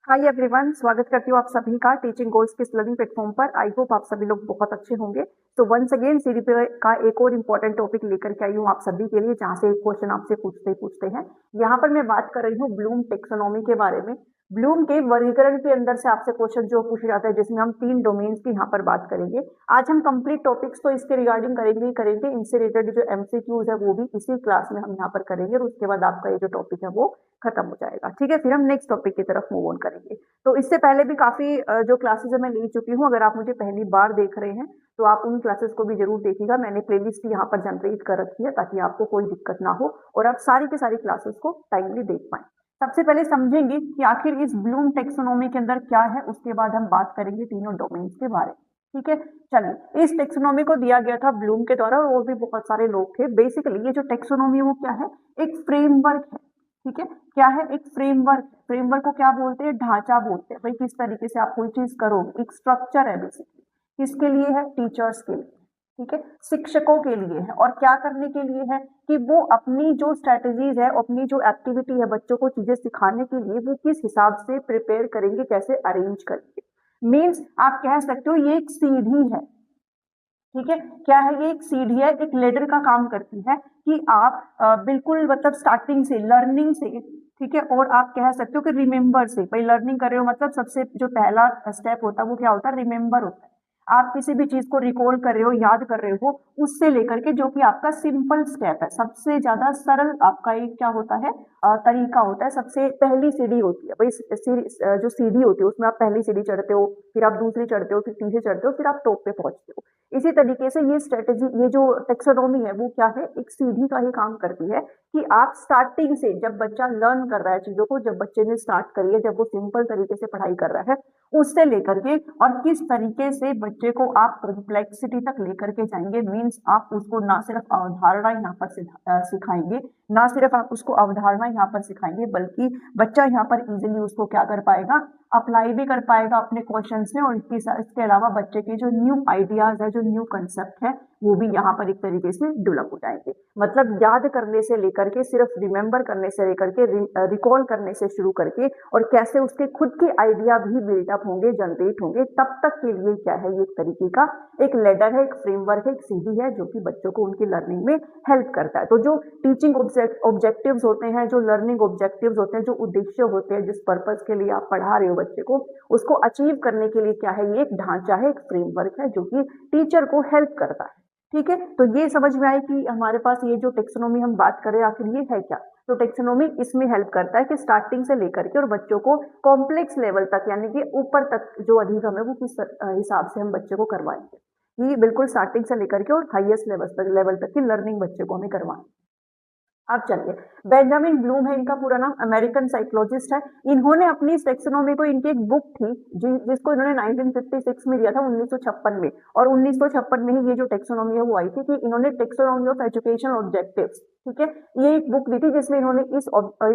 Hi everyone, स्वागत करती हूँ आप सभी का टीचिंग गोल्स के लर्निंग प्लेटफॉर्म पर। आई होप आप सभी लोग बहुत अच्छे होंगे। तो वंस अगेन सीडीपी का एक और इम्पोर्टेंट टॉपिक लेकर के आई हूँ आप सभी के लिए, जहाँ से एक क्वेश्चन आपसे पूछते हैं। यहाँ पर मैं बात कर रही हूँ ब्लूम टेक्सोनॉमी के बारे में। ब्लूम के वर्गीकरण के अंदर से आपसे क्वेश्चन जो पूछे जाता है, जिसमें हम 3 डोमेन्स की यहाँ पर बात करेंगे। आज हम कंप्लीट टॉपिक्स तो इसके रिगार्डिंग करेंगे। इनसे रिलेटेड जो एमसीक्यूज है वो भी इसी क्लास में हम यहाँ पर करेंगे, और उसके बाद आपका ये जो टॉपिक है वो खत्म हो जाएगा। ठीक है, फिर हम नेक्स्ट टॉपिक की तरफ मूव ऑन करेंगे। तो इससे पहले भी काफी जो क्लासेस है मैं ले चुकी हूँ। अगर आप मुझे पहली बार देख रहे हैं तो आप उन क्लासेस को भी जरूर देखिएगा। मैंने प्लेलिस्ट यहाँ पर जनरेट कर रखी है ताकि आपको कोई दिक्कत ना हो और आप सारी की सारी क्लासेस को टाइमली देख पाएं। सबसे पहले समझेंगे कि आखिर इस ब्लूम टेक्सोनॉमी के अंदर क्या है, उसके बाद हम बात करेंगे तीनों डोमेन्स के बारे में। ठीक है, चलिए। इस टेक्सोनॉमी को दिया गया था ब्लूम के द्वारा, और भी बहुत सारे लोग थे। बेसिकली ये जो टेक्सोनॉमी है वो क्या है, एक फ्रेमवर्क है। ठीक है, क्या है, एक फ्रेमवर्क। फ्रेमवर्क को क्या बोलते हैं, ढांचा बोलते हैं। भाई किस तरीके से आप कोई चीज करोगे, एक स्ट्रक्चर है बेसिकली। किसके लिए है, टीचर्स के लिए। ठीक है, शिक्षकों के लिए है। और क्या करने के लिए है कि वो अपनी जो स्ट्रेटजीज है, अपनी जो एक्टिविटी है, बच्चों को चीजें सिखाने के लिए वो किस हिसाब से प्रिपेयर करेंगे, कैसे अरेंज करेंगे। मीन्स आप कह सकते हो ये एक सीढ़ी है। ठीक है, क्या है, ये एक सीढ़ी है, एक लेडर का काम करती है कि आप बिल्कुल मतलब स्टार्टिंग से, लर्निंग से, ठीक है, और आप कह सकते हो कि रिमेंबर से। भाई लर्निंग कर रहे हो मतलब सबसे जो पहला स्टेप होता है वो क्या होता है, रिमेंबर होता है। आप किसी भी चीज को रिकॉल कर रहे हो, याद कर रहे हो, उससे लेकर के जो कि आपका सिंपल स्टेप है, सबसे ज्यादा सरल आपका एक क्या होता है, तरीका होता है। सबसे पहली सीढ़ी होती है भाई, जो सीढ़ी होती है उसमें आप पहली सीढ़ी चढ़ते हो, फिर आप दूसरी चढ़ते हो, फिर तीसरी चढ़ते हो, फिर आप टॉप पे पहुंचते हो। इसी तरीके से ये स्ट्रेटेजी, ये जो टेक्सोनॉमी है वो क्या है, एक सीढ़ी का ही काम करती है कि आप स्टार्टिंग से, जब बच्चा लर्न कर रहा है चीजों को, जब बच्चे ने स्टार्ट करी है, जब वो सिंपल तरीके से पढ़ाई कर रहा है, उससे लेकर के और किस तरीके से बच्चे को आप कॉम्प्लेक्सिटी तक लेकर के जाएंगे। मीन्स आप उसको ना सिर्फ अवधारणा यहाँ पर सिखाएंगे, ना सिर्फ आप उसको अवधारणा यहाँ पर सिखाएंगे, बल्कि बच्चा यहाँ पर इजीली उसको क्या कर पाएगा, अप्लाई भी कर पाएगा अपने क्वेश्चंस में। और इसके अलावा बच्चे के जो न्यू आइडियाज है, जो न्यू कंसेप्ट है, वो भी यहाँ पर एक तरीके से डेवलप हो जाएंगे। मतलब याद करने से लेकर के, सिर्फ रिमेंबर करने से लेकर के, रिकॉल करने से शुरू करके, और कैसे उसके खुद के आइडिया भी बिल्डअप होंगे, जनरेट होंगे, तब तक के लिए क्या है, ये एक तरीके का एक लेडर है, एक फ्रेमवर्क है, एक सीढ़ी है, जो कि बच्चों को उनकी लर्निंग में हेल्प करता है। तो जो टीचिंग ऑब्जेक्टिव्स होते हैं, जो लर्निंग ऑब्जेक्टिव्स होते हैं, जो उद्देश्य होते हैं, जिस पर्पज के लिए आप पढ़ा रहे हो बच्चे को, उसको अचीव करने के लिए क्या है, ये एक ढांचा है, एक फ्रेमवर्क है, जो कि टीचर को हेल्प करता है। ठीक है, तो ये समझ में आए कि हमारे पास ये जो टेक्सोनॉमी हम बात करें आखिर ये है क्या। तो टेक्सोनॉमी इसमें हेल्प करता है कि स्टार्टिंग से लेकर के और बच्चों को कॉम्प्लेक्स लेवल तक, यानी कि ऊपर तक जो अधिगम है वो किस हिसाब से हम बच्चे को करवाएंगे। ये बिल्कुल स्टार्टिंग से लेकर के और हाईएस्ट लेवल तक की लर्निंग बच्चे को हमें करवाएंगे। अब चलिए, बेंजामिन ब्लूम है इनका पूरा नाम, अमेरिकन साइकोलॉजिस्ट है। इन्होंने अपनी टेक्सोनॉमी को, इनकी एक बुक थी जिसको इन्होंने 1956 में दिया था, 1956 में। और 1956 में ही ये जो टेक्सोनॉमी है वो आई थी, कि इन्होंने टेक्सोनॉमी ऑफ एजुकेशन ऑब्जेक्टिव्स, ठीक है, ये एक बुक दी थी जिसमें इन्होंने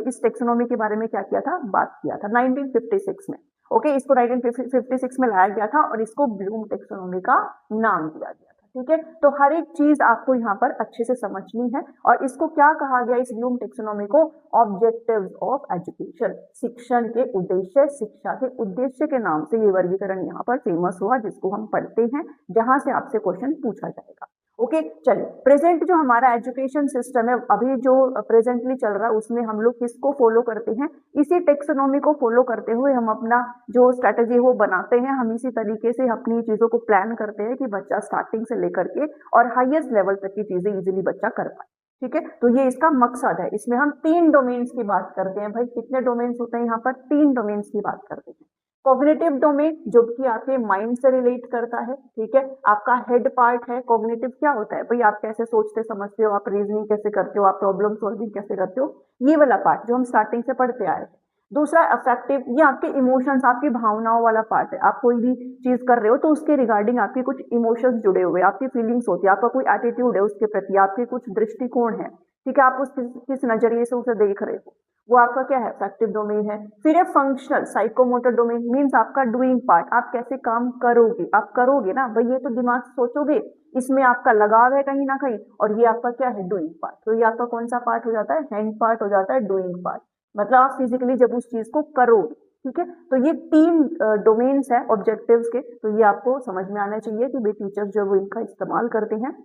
इस टेक्सोनॉमी के बारे में क्या किया था, बात किया था 1956 में। ओके, इसको 1956 में लाया गया था और इसको ब्लूम टेक्सोनॉमी का नाम दिया गया। ठीक है, तो हर एक चीज आपको यहाँ पर अच्छे से समझनी है। और इसको क्या कहा गया, इस ब्लूम टेक्सोनॉमी को, ऑब्जेक्टिव्स ऑफ एजुकेशन, शिक्षण के उद्देश्य, शिक्षा के उद्देश्य के नाम से ये वर्गीकरण यहाँ पर फेमस हुआ, जिसको हम पढ़ते हैं, जहां से आपसे क्वेश्चन पूछा जाएगा। ओके, चलिए। प्रेजेंट जो हमारा एजुकेशन सिस्टम है, अभी जो प्रेजेंटली चल रहा है, उसमें हम लोग किसको फॉलो करते हैं, इसी टेक्सोनॉमी को फॉलो करते हुए हम अपना जो स्ट्रेटेजी है वो बनाते हैं। हम इसी तरीके से अपनी चीजों को प्लान करते हैं कि बच्चा स्टार्टिंग से लेकर के और हाईएस्ट लेवल तक की चीजें इजीली बच्चा कर पाए। ठीक है, तो ये इसका मकसद है। इसमें हम 3 डोमेन्स की बात करते हैं। भाई कितने डोमेन्स होते हैं यहाँ पर, 3 डोमेन्स की बात करते हैं। कॉग्निटिव डोमेन, जो कि आपके माइंड से रिलेट करता है। ठीक है, आपका हेड पार्ट है। कॉग्निटिव क्या होता है, भाई आप कैसे सोचते समझते हो, आप रीजनिंग कैसे करते हो, आप प्रॉब्लम सॉल्विंग कैसे करते हो, ये वाला पार्ट जो हम स्टार्टिंग से पढ़ते आए हैं। दूसरा अफेक्टिव, ये आपके इमोशंस, आपकी भावनाओं वाला पार्ट है। आप कोई भी चीज कर रहे हो तो उसके रिगार्डिंग आपके कुछ इमोशंस जुड़े हुए, आपकी फीलिंग्स होती है, आपका कोई एटीट्यूड है उसके प्रति, आपके कुछ दृष्टिकोण है। ठीक है, आप उस किस नजरिए से उसे देख रहे हो, वो आपका क्या है, अफेक्टिव डोमेन है। फिर है फंक्शनल साइकोमोटर डोमेन, मीन्स आपका डूइंग पार्ट, आप कैसे काम करोगे, आप करोगे ना भाई, ये तो दिमाग से सोचोगे, इसमें आपका लगाव है कहीं ना कहीं, और ये आपका क्या है, डूइंग पार्ट। तो ये आपका कौन सा पार्ट हो जाता है, हैंड पार्ट हो जाता है, डूइंग पार्ट। मतलब आप फिजिकली जब उस चीज को करोगे, ठीक है। तो ये 3 डोमेन्स है ऑब्जेक्टिव्स के, तो ये आपको समझ में आना चाहिए कि भाई टीचर्स जो वो इनका इस्तेमाल करते हैं।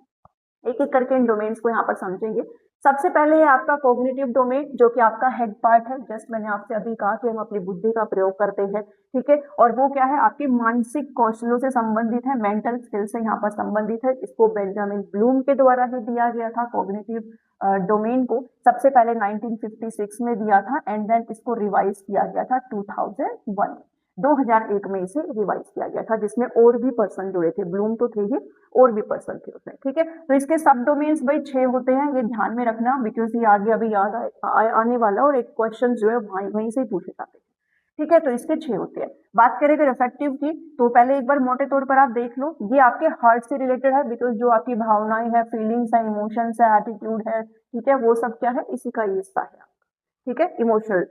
एक एक करके इन डोमेन्स को यहाँ पर समझेंगे। सबसे पहले है आपका कॉग्निटिव डोमेन, जो कि आपका हेड पार्ट है। जस्ट मैंने आपसे अभी कहा कि हम अपनी बुद्धि का प्रयोग करते हैं, ठीक है। और वो क्या है, आपके मानसिक कौशलों से संबंधित है, मेंटल स्किल से यहाँ पर संबंधित है। इसको बेंजामिन ब्लूम के द्वारा ही दिया गया था कॉग्निटिव डोमेन को, सबसे पहले 1956 में दिया था, एंड देन इसको रिवाइज किया गया था 2001 में इसे रिवाइज किया गया था, जिसमें और भी पर्सन जुड़े थे, ब्लूम तो थे ही, और भी पर्सन थे उसमें, ठीक है। तो इसके सब डोमेन्स भाई 6 होते हैं, ये ध्यान में रखना, बिकॉज ये आगे अभी याद आने वाला, और एक क्वेश्चन जो है वहीं से ही पूछे जाते हैं, ठीक है। तो इसके 6 होते हैं। बात करें अगर इफेक्टिव की, तो पहले एक बार मोटे तौर पर आप देख लो, ये आपके हार्ट से रिलेटेड है, बिकॉज जो आपकी भावनाएं है, फीलिंग्स है, इमोशंस है, एटीट्यूड है, ठीक है, वो सब क्या है, इसी का ही हिस्सा है, ठीक है। इमोशनल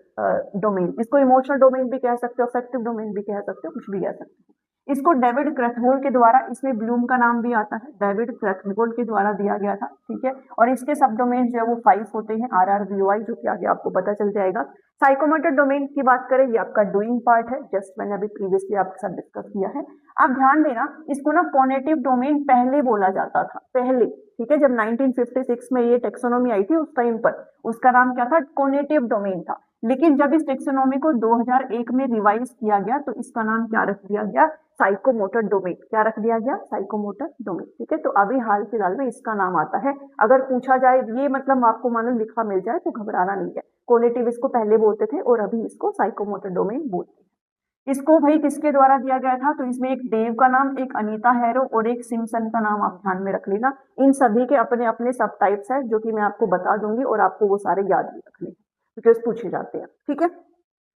डोमेन, इसको इमोशनल डोमेन भी कह सकते हो, अफेक्टिव डोमेन भी कह सकते हो, कुछ भी कह सकते हो। इसको डेविड क्रथहोल के द्वारा, इसमें ब्लूम का नाम भी आता है, डेविड क्रथहोल के द्वारा दिया गया था, ठीक है। और इसके सब डोमेन जो है वो 5 होते हैं, RRVOI, जो कि आगे आपको पता चल जाएगा। साइकोमोटर डोमेन की बात करें, ये आपका डूइंग पार्ट है, जस्ट मैंने अभी प्रीवियसली आपके साथ डिस्कस किया है। आप ध्यान देना, इसको ना कॉग्निटिव डोमेन पहले बोला जाता था, पहले, ठीक है। जब 1956 में ये टेक्सोनॉमी आई थी, उस टाइम पर उसका नाम क्या था, कॉग्निटिव डोमेन था। लेकिन जब इस टेक्सोनॉमी को 2001 में रिवाइज किया गया, तो इसका नाम क्या रख दिया गया, साइकोमोटर डोमेन। क्या रख दिया गया, साइकोमोटर डोमेन, ठीक है। तो अभी हाल फिलहाल में इसका नाम आता है। अगर पूछा जाए, ये मतलब आपको मानो लिखा मिल जाए तो घबराना नहीं है, कॉग्निटिव इसको पहले बोलते थे और अभी इसको साइकोमोटर डोमेन बोलते हैं। इसको भाई किसके द्वारा दिया गया था, तो इसमें एक देव का नाम, एक अनीता हैरो और एक सिम्पसन का नाम आप ध्यान में रख लेना। इन सभी के अपने अपने सब टाइप्स है, जो कि मैं आपको बता दूंगी, और आपको वो सारे याद भी रखने, बिकॉज पूछे जाते हैं, ठीक है।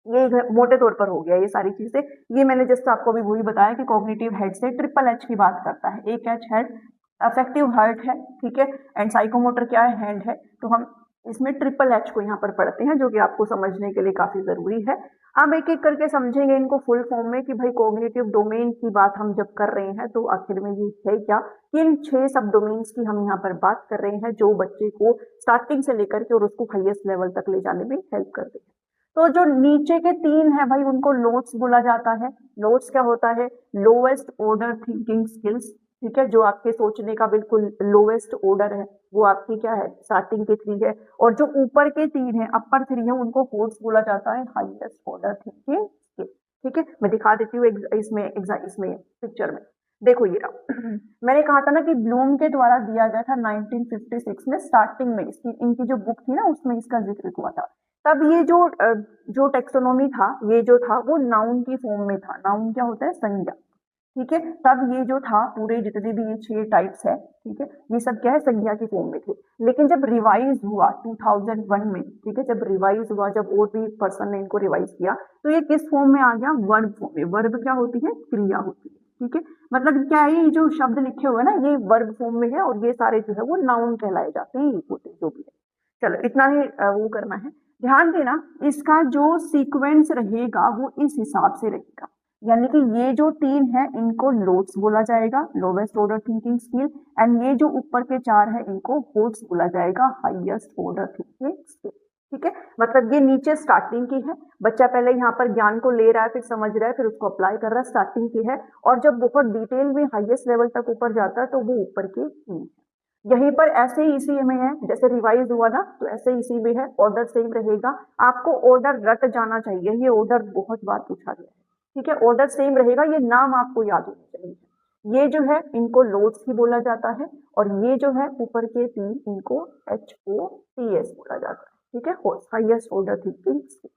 ये मोटे तौर पर हो गया ये सारी चीजें। ये मैंने जस्ट आपको अभी वही बताया कि कॉग्निटिव हेड से ट्रिपल एच की बात करता है, एक एच हेड, अफेक्टिव हार्ट है, ठीक है, एंड साइकोमोटर क्या है, हैंड है। तो हम इसमें ट्रिपल एच को यहाँ पर पढ़ते हैं, जो कि आपको समझने के लिए काफी जरूरी है। अब एक एक करके समझेंगे इनको फुल फॉर्म में, कि भाई कॉग्निटिव डोमेन की बात हम जब कर रहे हैं, तो आखिर में ये है क्या, कि इन 6 सब डोमेन्स की हम यहाँ पर बात कर रहे हैं, जो बच्चे को स्टार्टिंग से लेकर के और उसको हाईएस्ट लेवल तक ले जाने में हेल्प करते हैं। तो जो नीचे के 3 है भाई, उनको लोड्स बोला जाता है। लोड्स क्या होता है, लोवेस्ट ऑर्डर थिंकिंग स्किल्स, ठीक है, जो आपके सोचने का बिल्कुल लोवेस्ट ऑर्डर है, वो आपकी क्या है, स्टार्टिंग के 3 है। और जो ऊपर के 3 है, अपर 3 है, उनको होड्स बोला जाता है, हाईएस्ट ऑर्डर थिंकिंग स्किल, ठीक है। मैं दिखा देती हूँ इसमें पिक्चर में, देखो ये रहा। मैंने कहा था ना कि ब्लूम के द्वारा दिया गया था 1956 में, स्टार्टिंग में इसकी, इनकी जो बुक थी ना, उसमें इसका जिक्र हुआ था। तब ये जो टेक्सोनॉमी था, ये जो था वो नाउन की फॉर्म में था। नाउन क्या होता है, संज्ञा, ठीक है। तब ये जो था, पूरे जितने भी ये 6 टाइप्स है, ठीक है, ये सब क्या है, संज्ञा की फॉर्म में थे। लेकिन जब रिवाइज हुआ 2001 में, ठीक है, जब रिवाइज हुआ, जब और भी पर्सन ने इनको रिवाइज किया, तो ये किस फॉर्म में आ गया, वर्ब फॉर्म में। वर्ब क्या होती है, क्रिया होती है, ठीक है। मतलब क्या है, ये जो शब्द लिखे हुए ना, ये वर्ब फॉर्म में है, और ये सारे जो है वो नाउन कहलाए जाते हैं, ये होते जो भी है। चलो इतना ही वो करना है। ध्यान देना, इसका जो सीक्वेंस रहेगा वो इस हिसाब से रहेगा, यानी कि ये जो 3 है, इनको लोड्स बोला जाएगा, lowest order thinking skill, and ये जो ऊपर के 4 है, इनको होड्स बोला जाएगा, हाईएस्ट ऑर्डर थिंकिंग स्किल, ठीक है। मतलब ये नीचे स्टार्टिंग की है, बच्चा पहले यहाँ पर ज्ञान को ले रहा है, फिर समझ रहा है, फिर उसको अप्लाई कर रहा है, स्टार्टिंग की है। और जब बहुत डिटेल में हाईएस्ट लेवल तक ऊपर जाता है, तो वो ऊपर के 3 है। यहीं पर ऐसे ही इसी में है, जैसे रिवाइज हुआ ना, तो ऐसे इसी में है, ऑर्डर सेम रहेगा। आपको ऑर्डर रट जाना चाहिए, ये ऑर्डर बहुत बार पूछा गया है, ठीक है। ऑर्डर सेम रहेगा, ये नाम आपको याद होना चाहिए। ये जो है, इनको लोड्स ही बोला जाता है, और ये जो है ऊपर के 3, इनको HOTS बोला जाता है, ठीक है, हाईएस्ट ऑर्डर थिंकिंग स्किल।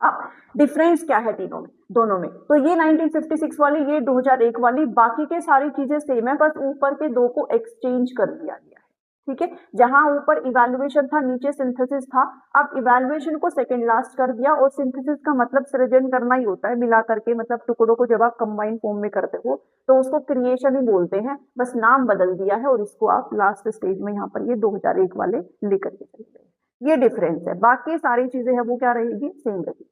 अब डिफरेंस क्या है तीनों में, दोनों में, तो ये 1956 वाली, ये 2001 वाली, बाकी के सारी चीजें सेम है, बस ऊपर के 2 को एक्सचेंज कर दिया गया है, ठीक है। जहां ऊपर इवैल्यूएशन था, नीचे सिंथेसिस था। अब इवैल्यूएशन को सेकंड लास्ट कर दिया, और सिंथेसिस का मतलब सृजन करना ही होता है, मिला करके, मतलब टुकड़ों को जब आप कंबाइन फॉर्म में करते हो, तो उसको क्रिएशन ही बोलते हैं, बस नाम बदल दिया है, और इसको आप लास्ट स्टेज में यहाँ पर ये 2001 वाले लेकर के चले गए। ये डिफरेंस है, बाकी सारी चीजें हैं वो क्या रहेगी, सेम रहेगी।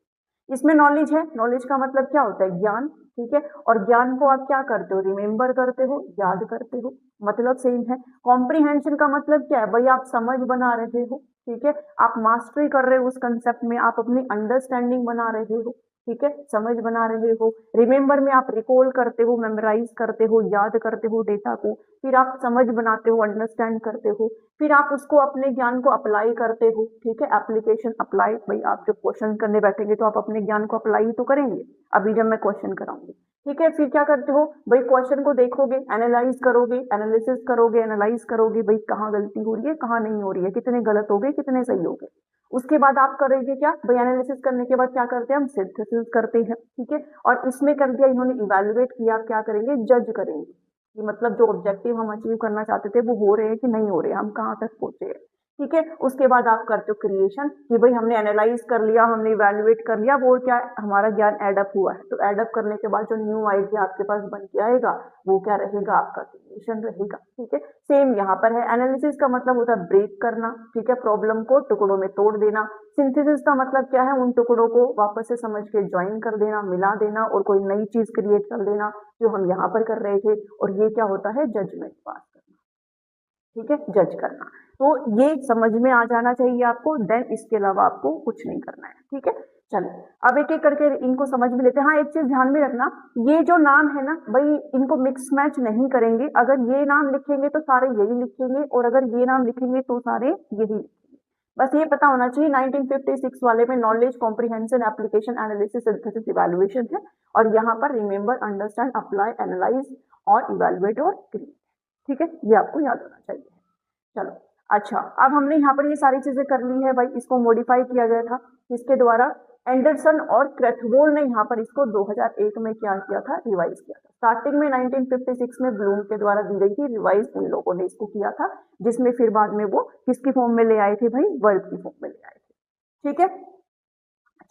इसमें नॉलेज है, नॉलेज का मतलब क्या होता है, ज्ञान, ठीक है। और ज्ञान को आप क्या करते हो, रिमेंबर करते हो, याद करते हो, मतलब सेम है। कॉम्प्रीहेंशन का मतलब क्या है, भाई आप समझ बना रहे हो, ठीक है, आप मास्टरी कर रहे हो उस कंसेप्ट में, आप अपनी अंडरस्टैंडिंग बना रहे हो, ठीक है, समझ बना रहे हो। रिमेंबर में आप रिकॉल करते हो, मेमोराइज करते हो, याद करते हो डेटा को, फिर आप समझ बनाते हो, अंडरस्टैंड करते हो, फिर आप उसको अपने ज्ञान को अप्लाई करते हो। ठीक है, एप्लीकेशन अप्लाई, भाई आप जब क्वेश्चन करने बैठेंगे तो आप अपने ज्ञान को अप्लाई तो करेंगे, अभी जब मैं क्वेश्चन कराऊंगी। ठीक है, फिर क्या करते हो भाई, क्वेश्चन को देखोगे, एनालाइज करोगे, एनालिसिस करोगे, एनालाइज करोगे, भाई कहाँ गलती हो रही है, कहाँ नहीं हो रही है, कितने गलत हो गए, कितने सही हो गए। उसके बाद आप करेंगे क्या भाई, एनालिसिस करने के बाद क्या करते हैं हम, सिंथेसिस करते हैं। ठीक है, और इसमें कर दिया इन्होंने, इवैल्यूएट किया, क्या करेंगे, जज करेंगे कि मतलब जो ऑब्जेक्टिव हम अचीव करना चाहते थे वो हो रहे हैं कि नहीं हो रहे, हम कहाँ तक पहुंचे हैं। ठीक है, उसके बाद आप करते हो क्रिएशन, कि भाई हमने एनालाइज कर लिया, हमने इवैल्यूएट कर लिया, वो क्या हमारा ज्ञान एडअप हुआ है, तो एडअप करने के बाद जो न्यू आइडिया आपके पास बन के आएगा वो क्या रहेगा, आपका क्रिएशन रहेगा। ठीक है, सेम यहाँ पर है। एनालिसिस का मतलब होता है ब्रेक करना, ठीक है, प्रॉब्लम को टुकड़ों में तोड़ देना। सिंथेसिस का मतलब क्या है, उन टुकड़ों को वापस से समझ के ज्वाइन कर देना, मिला देना और कोई नई चीज क्रिएट कर देना जो हम यहाँ पर कर रहे थे। और ये क्या होता है, जजमेंट पास करना। ठीक है, जज करना। तो ये समझ में आ जाना चाहिए आपको, देन इसके अलावा आपको कुछ नहीं करना है। ठीक है, चलो अब एक एक करके इनको समझ में लेते हैं। हाँ, एक चीज ध्यान में रखना, ये जो नाम है ना भाई, इनको मिक्स मैच नहीं करेंगे। अगर ये नाम लिखेंगे तो सारे यही लिखेंगे, और अगर ये नाम लिखेंगे तो सारे यही लिखेंगे। बस ये पता होना चाहिए 1956 वाले में knowledge comprehension application analysis synthesis evaluation है, और यहाँ पर रिमेंबर अंडरस्टैंड अप्लाई एनालाइज और इवैल्यूएट और क्रिएट। ठीक है, ये आपको याद होना चाहिए। चलो अच्छा, अब हमने यहाँ पर ये सारी चीजें कर ली है भाई, इसको मॉडिफाई किया गया था किसके द्वारा, एंडरसन और क्रैथवोल ने यहाँ पर इसको 2001 में क्या किया था, रिवाइज किया था। स्टार्टिंग में 1956 में ब्लूम के द्वारा दी गई थी रिवाइज, इन लोगों ने इसको किया था, जिसमें फिर बाद में वो किसकी फॉर्म में ले आए थे भाई, वर्ब की फॉर्म में ले आए थे। ठीक है,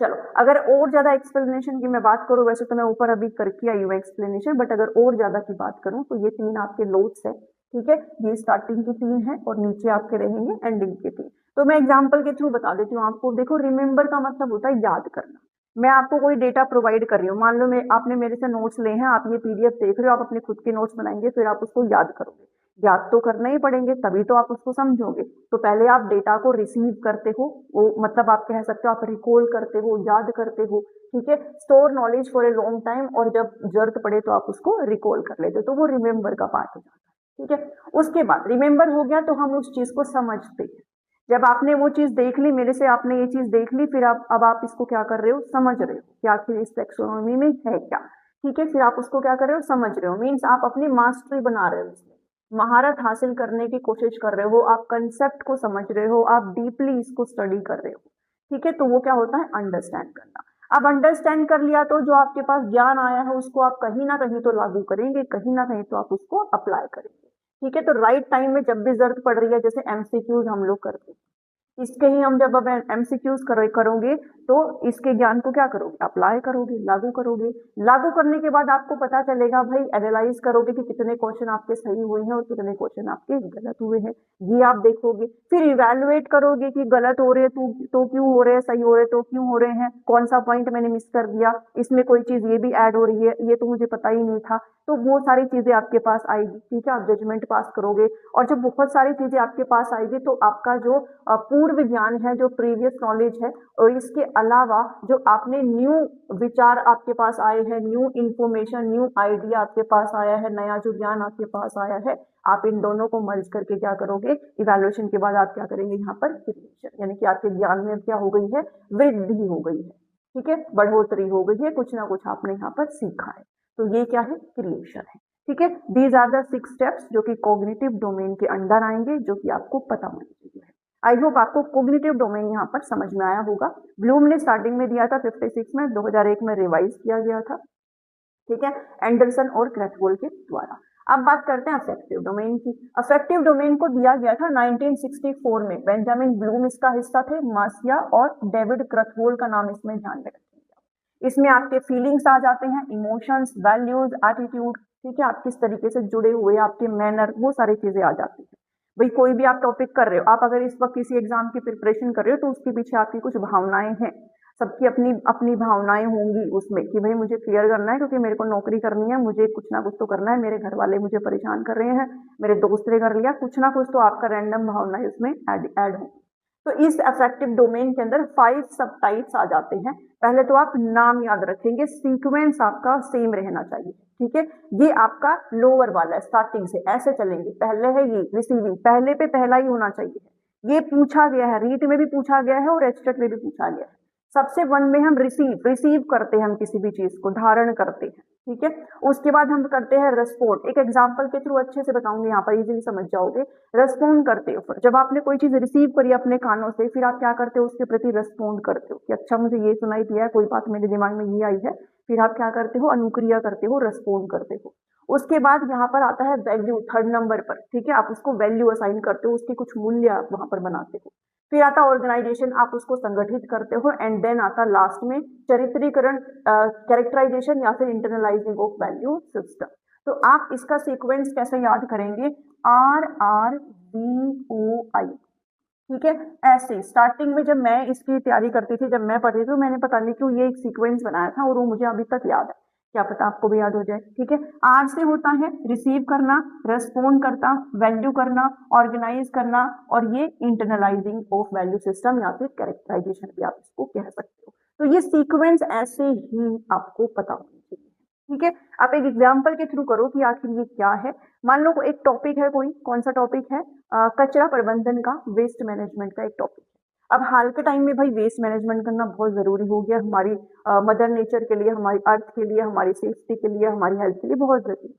चलो अगर और ज्यादा एक्सप्लेनेशन की मैं बात करूं, वैसे तो मैं ऊपर अभी करके आई हूँ एक्सप्लेनेशन, बट अगर और ज्यादा की बात करूं तो ये 3 आपके नोट्स है। ठीक है, ये स्टार्टिंग की 3 है और नीचे आपके रहेंगे एंडिंग के 3। तो मैं एग्जांपल के थ्रू बता देती हूँ आपको। देखो, रिमेंबर का मतलब होता है याद करना। मैं आपको कोई डेटा प्रोवाइड कर रही हूँ, मान लो मैं आपने मेरे से नोट्स ले हैं, आप ये पीडीएफ देख रहे हो, आप अपने खुद के नोट्स बनाएंगे, फिर आप उसको याद करोगे। याद तो करना ही पड़ेंगे, तभी तो आप उसको समझोगे। तो पहले आप डेटा को रिसीव करते हो, वो मतलब आप कह सकते हो आप रिकॉल करते हो, याद करते हो। ठीक है, store knowledge for a long time, और जब जरूरत पड़े तो आप उसको रिकॉल कर लेते हो, तो वो रिमेंबर का पार्ट हो जाता है। ठीक है, उसके बाद रिमेंबर हो गया तो हम उस चीज को समझते हैं। जब आपने वो चीज देख ली, मेरे से आपने ये चीज देख ली, फिर अब आप इसको क्या कर रहे हो, समझ रहे हो कि आखिर इस टैक्सोनॉमी में है क्या। ठीक है, फिर आप उसको क्या कर रहे हो, समझ रहे हो, मीन्स आप अपनी मास्टरी बना रहे हो, इसमें महारत हासिल करने की कोशिश कर रहे हो, आप कंसेप्ट को समझ रहे हो, आप डीपली इसको स्टडी कर रहे हो। ठीक है, तो वो क्या होता है, अंडरस्टैंड करना। अब अंडरस्टैंड कर लिया तो जो आपके पास ज्ञान आया है उसको आप कहीं ना कहीं तो लागू करेंगे, कहीं ना कहीं तो आप उसको अप्लाई करेंगे। ठीक है, तो राइट टाइम में जब भी जरूरत पड़ रही है, जैसे एमसीक्यूज हम लोग करते हैं, इसके ही हम जब अब एमसीक्यूज करोगे तो इसके ज्ञान को क्या करोगे, अप्लाई करोगे, लागू करोगे। लागू करने के बाद आपको पता चलेगा भाई, एनालाइज करोगे कि कितने क्वेश्चन आपके सही हुए हैं और कितने क्वेश्चन आपके गलत हुए हैं, ये आप देखोगे। फिर इवैल्यूएट करोगे कि गलत हो रहे तो क्यों हो रहे हैं, सही हो रहे तो क्यों हो रहे हैं, कौन सा पॉइंट मैंने मिस कर दिया, इसमें कोई चीज ये भी ऐड हो रही है, ये तो मुझे पता ही नहीं था। तो वो सारी चीजें आपके पास आएगी। ठीक है, आप जजमेंट पास करोगे, और जब बहुत सारी चीजें आपके पास आएगी तो आपका जो पूर्व ज्ञान है, जो प्रीवियस नॉलेज है, और इसके अलावा जो आपने न्यू विचार आपके पास आए हैं, न्यू इंफॉर्मेशन, न्यू आइडिया आपके पास आया है, नया जो ज्ञान आपके पास आया है, आप इन दोनों को मर्ज करके क्या करोगे, इवैल्यूएशन के बाद आप क्या करेंगे, यहाँ पर क्रिएशन, यानी कि आपके ज्ञान में क्या हो गई है, वृद्धि हो गई है। ठीक है, बढ़ोतरी हो गई है, कुछ ना कुछ आपने यहाँ पर सीखा है, तो ये क्या है, क्रिएशन है। ठीक है, दीज आर द 6 स्टेप्स जो कि कॉग्निटिव डोमेन के अंडर आएंगे, जो कि आपको पता होना चाहिए। आई होप आपको कॉग्निटिव डोमेन यहाँ पर समझ में आया होगा। ब्लूम ने स्टार्टिंग में दिया था 56 में, 2001 में रिवाइज किया गया था। ठीक है, एंडरसन और क्रैथवोल के द्वारा। अब बात करते हैं अफेक्टिव डोमेन की। अफेक्टिव डोमेन को दिया गया था 1964 में, बेंजामिन ब्लूम इसका हिस्सा थे, मासिया और डेविड क्रैथवोल का नाम इसमें ध्यान में रखेंगे। इसमें आपके फीलिंग्स आ जाते हैं, इमोशंस, वैल्यूज, एटीट्यूड। ठीक है, आप किस तरीके से जुड़े हुए, आपके मैनर, वो सारी चीजें आ जाती है। भाई कोई भी आप टॉपिक कर रहे हो, आप अगर इस वक्त किसी एग्जाम की प्रिपरेशन कर रहे हो तो उसके पीछे आपकी कुछ भावनाएं हैं, सबकी अपनी अपनी भावनाएं होंगी उसमें, कि भाई मुझे क्लियर करना है क्योंकि मेरे को नौकरी करनी है, मुझे कुछ ना कुछ तो करना है, मेरे घर वाले मुझे परेशान कर रहे हैं, मेरे दोस्त ने कर लिया, कुछ ना कुछ तो आपका रैंडम भावनाएं उसमें ऐड हो। तो इस अफेक्टिव डोमेन के अंदर 5 सब टाइप्स आ जाते हैं। पहले तो आप नाम याद रखेंगे, सीक्वेंस आपका सेम रहना चाहिए, ठीक है। ये आपका लोअर वाला है, स्टार्टिंग से ऐसे चलेंगे। पहले है ये रिसीविंग, पहले पे पहला ही होना चाहिए। ये पूछा गया है, रीट में भी पूछा गया है और एब्स्ट्रैक्ट में भी पूछा गया है। सबसे वन में हम रिसीव करते हैं, हम किसी भी चीज को धारण करते हैं, ठीक है। उसके बाद हम करते हैं रेस्पोंड। एक एग्जांपल के थ्रू अच्छे से बताऊंगी, यहाँ पर इजीली समझ जाओगे। रेस्पोंड करते हो, फिर जब आपने कोई चीज रिसीव करी अपने कानों से, फिर आप क्या करते हो, उसके प्रति रेस्पोंड करते हो कि अच्छा मुझे ये सुनाई दिया है, कोई बात मेरे दिमाग में ये आई है। फिर आप क्या करते हो, अनुक्रिया करते हो, रेस्पोंड करते हो। उसके बाद यहाँ पर आता है वैल्यू, थर्ड नंबर पर, ठीक है। आप उसको वैल्यू असाइन करते हो, उसके कुछ मूल्य आप वहां पर बनाते हो। फिर आता ऑर्गेनाइजेशन, आप उसको संगठित करते हो। एंड देन आता लास्ट में चरित्रीकरण, कैरेक्टराइजेशन या फिर इंटरनलाइजिंग ऑफ वैल्यू सिस्टम। तो आप इसका सीक्वेंस कैसे याद करेंगे, RRVOI, ठीक है। ऐसे स्टार्टिंग में जब मैं इसकी तैयारी करती थी, जब मैं पढ़ती थी, तो मैंने पता नहीं क्यों ये एक सीक्वेंस बनाया था और वो मुझे अभी तक याद है। क्या पता आपको भी याद हो जाए, ठीक है। आर से होता है रिसीव करना, रेस्पोंड करना, वैल्यू करना, ऑर्गेनाइज करना, और ये इंटरनलाइजिंग ऑफ वैल्यू सिस्टम या फिर कैरेक्टराइजेशन भी आप इसको कह सकते हो। तो ये सीक्वेंस ऐसे ही आपको पता होनी चाहिए, ठीक है। आप एक एग्जाम्पल के थ्रू करो कि आखिर ये क्या है। मान लो एक टॉपिक है, कोई कौन सा टॉपिक है, कचरा प्रबंधन का, वेस्ट मैनेजमेंट का एक टॉपिक है। अब हाल के टाइम में भाई वेस्ट मैनेजमेंट करना बहुत जरूरी हो गया, हमारी मदर नेचर के लिए, हमारी अर्थ के लिए, हमारी सेफ्टी के लिए, हमारी हेल्थ के लिए बहुत जरूरी है।